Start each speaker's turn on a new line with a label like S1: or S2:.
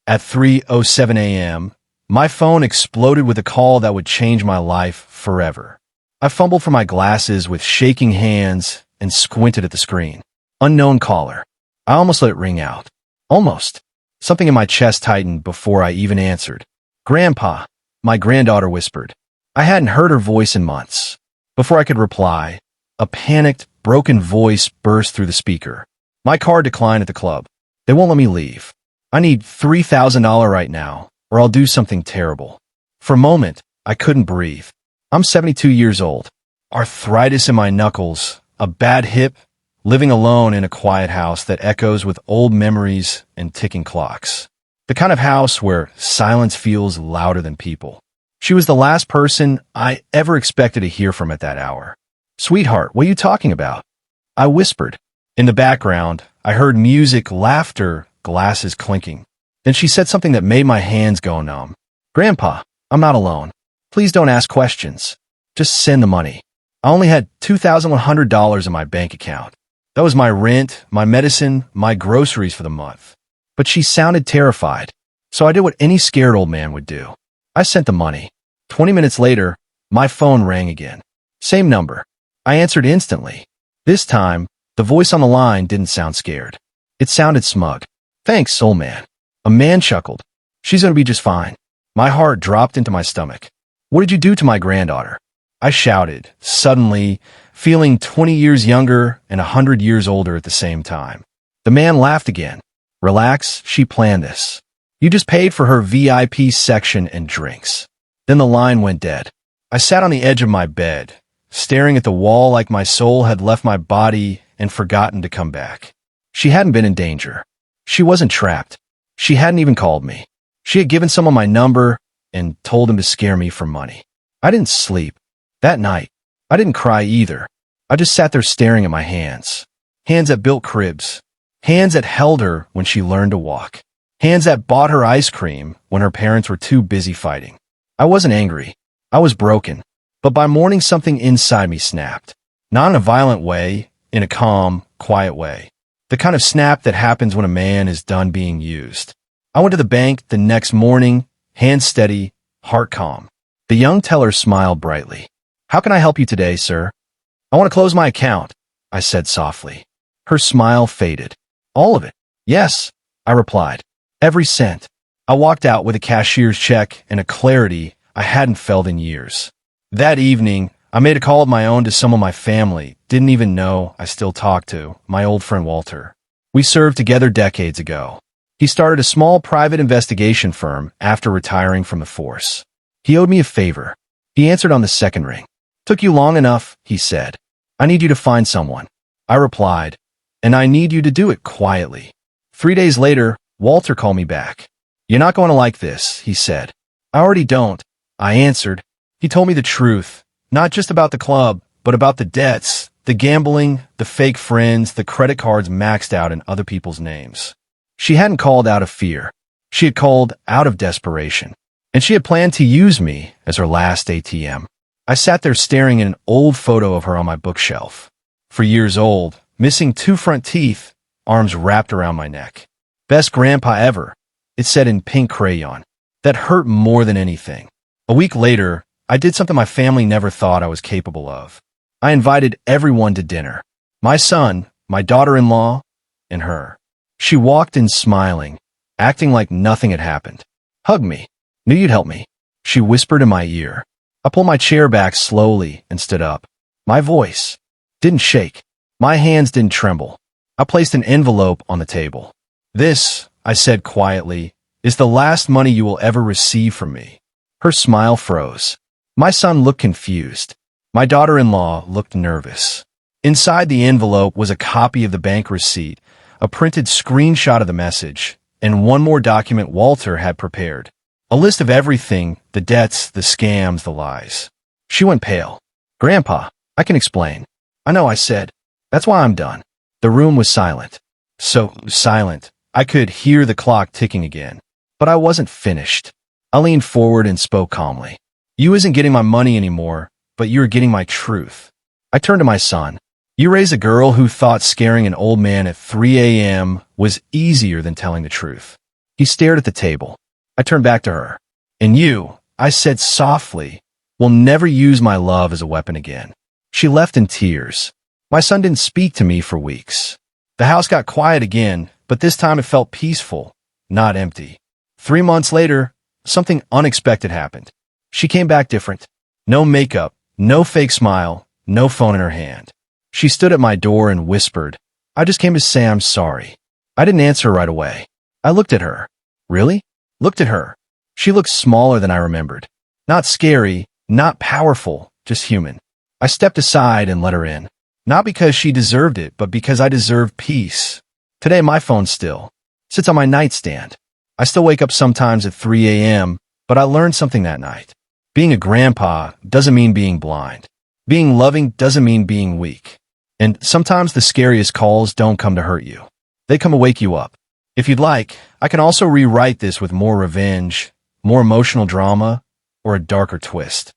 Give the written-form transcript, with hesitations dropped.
S1: At 3:07 a.m., my phone exploded with a call that would change my life forever. I fumbled for my glasses with shaking hands and squinted at the screen. Unknown caller. I almost let it ring out. Almost. Something in my chest tightened before I even answered. "Grandpa," my granddaughter whispered. I hadn't heard her voice in months. Before I could reply, a panicked, broken voice burst through the speaker. "My card declined at the club. They won't let me leave. I need $3,000 right now, or I'll do something terrible." For a moment, I couldn't breathe. I'm 72 years old. Arthritis in my knuckles, a bad hip, living alone in a quiet house that echoes with old memories and ticking clocks. The kind of house where silence feels louder than people. She was the last person I ever expected to hear from at that hour. "Sweetheart, what are you talking about?" I whispered. In the background, I heard music, laughter, glasses clinking. Then she said something that made my hands go numb. "Grandpa, I'm not alone. Please don't ask questions. Just send the money." I only had $2,100 in my bank account. That was my rent, my medicine, my groceries for the month. But she sounded terrified, so I did what any scared old man would do. I sent the money. 20 minutes later, my phone rang again. Same number. I answered instantly. This time, the voice on the line didn't sound scared. It sounded smug. "Thanks, soul man." A man chuckled. "She's gonna be just fine." My heart dropped into my stomach. "What did you do to my granddaughter?" I shouted, suddenly feeling 20 years younger and 100 years older at the same time. The man laughed again. "Relax, she planned this. You just paid for her VIP section and drinks." Then the line went dead. I sat on the edge of my bed, staring at the wall like my soul had left my body and forgotten to come back. She hadn't been in danger. She wasn't trapped. She hadn't even called me. She had given someone my number and told him to scare me for money. I didn't sleep. That night, I didn't cry either. I just sat there staring at my hands. Hands that built cribs. Hands that held her when she learned to walk. Hands that bought her ice cream when her parents were too busy fighting. I wasn't angry. I was broken. But by morning, something inside me snapped. Not in a violent way, in a calm, quiet way. The kind of snap that happens when a man is done being used. I went to the bank the next morning, hands steady, heart calm. The young teller smiled brightly. "How can I help you today, sir?" "I want to close my account," I said softly. Her smile faded. "All of it?" "Yes," I replied. "Every cent." I walked out with a cashier's check and a clarity I hadn't felt in years. That evening, I made a call of my own to someone my family didn't even know I still talked to, my old friend Walter. We served together decades ago. He started a small private investigation firm after retiring from the force. He owed me a favor. He answered on the second ring. "Took you long enough," he said. "I need you to find someone." I replied, "And I need you to do it quietly." 3 days later, Walter called me back. "You're not going to like this," he said. "I already don't," I answered. He told me the truth, not just about the club, but about the debts, the gambling, the fake friends, the credit cards maxed out in other people's names. She hadn't called out of fear. She had called out of desperation. And she had planned to use me as her last ATM. I sat there staring at an old photo of her on my bookshelf. For years old, missing 2 front teeth, arms wrapped around my neck. "Best grandpa ever," it said in pink crayon. That hurt more than anything. A week later, I did something my family never thought I was capable of. I invited everyone to dinner. My son, my daughter-in-law, and her. She walked in smiling, acting like nothing had happened. "Hug me. Knew you'd help me," she whispered in my ear. I pulled my chair back slowly and stood up. My voice didn't shake. My hands didn't tremble. I placed an envelope on the table. "This," I said quietly, "is the last money you will ever receive from me." Her smile froze. My son looked confused. My daughter-in-law looked nervous. Inside the envelope was a copy of the bank receipt, a printed screenshot of the message, and one more document Walter had prepared. A list of everything, the debts, the scams, the lies. She went pale. "Grandpa, I can explain." "I know," I said. "That's why I'm done." The room was silent. So silent, I could hear the clock ticking again. But I wasn't finished. I leaned forward and spoke calmly. "You isn't getting my money anymore, but you're getting my truth." I turned to my son. "You raised a girl who thought scaring an old man at 3 a.m. was easier than telling the truth. He stared at the table. I turned back to her. And you, I said softly, will never use my love as a weapon again. She left in tears. My son didn't speak to me for weeks. The house got quiet again, but this time it felt peaceful, not empty. 3 months later, something unexpected happened. She came back different. No makeup, no fake smile, no phone in her hand. She stood at my door and whispered, "I just came to say I'm sorry." I didn't answer right away. I looked at her. Really? Looked at her. She looked smaller than I remembered. Not scary, not powerful, just human. I stepped aside and let her in. Not because she deserved it, but because I deserved peace. Today my phone still sits on my nightstand. I still wake up sometimes at 3 a.m., but I learned something that night. Being a grandpa doesn't mean being blind. Being loving doesn't mean being weak. And sometimes the scariest calls don't come to hurt you. They come to wake you up. If you'd like, I can also rewrite this with more revenge, more emotional drama, or a darker twist.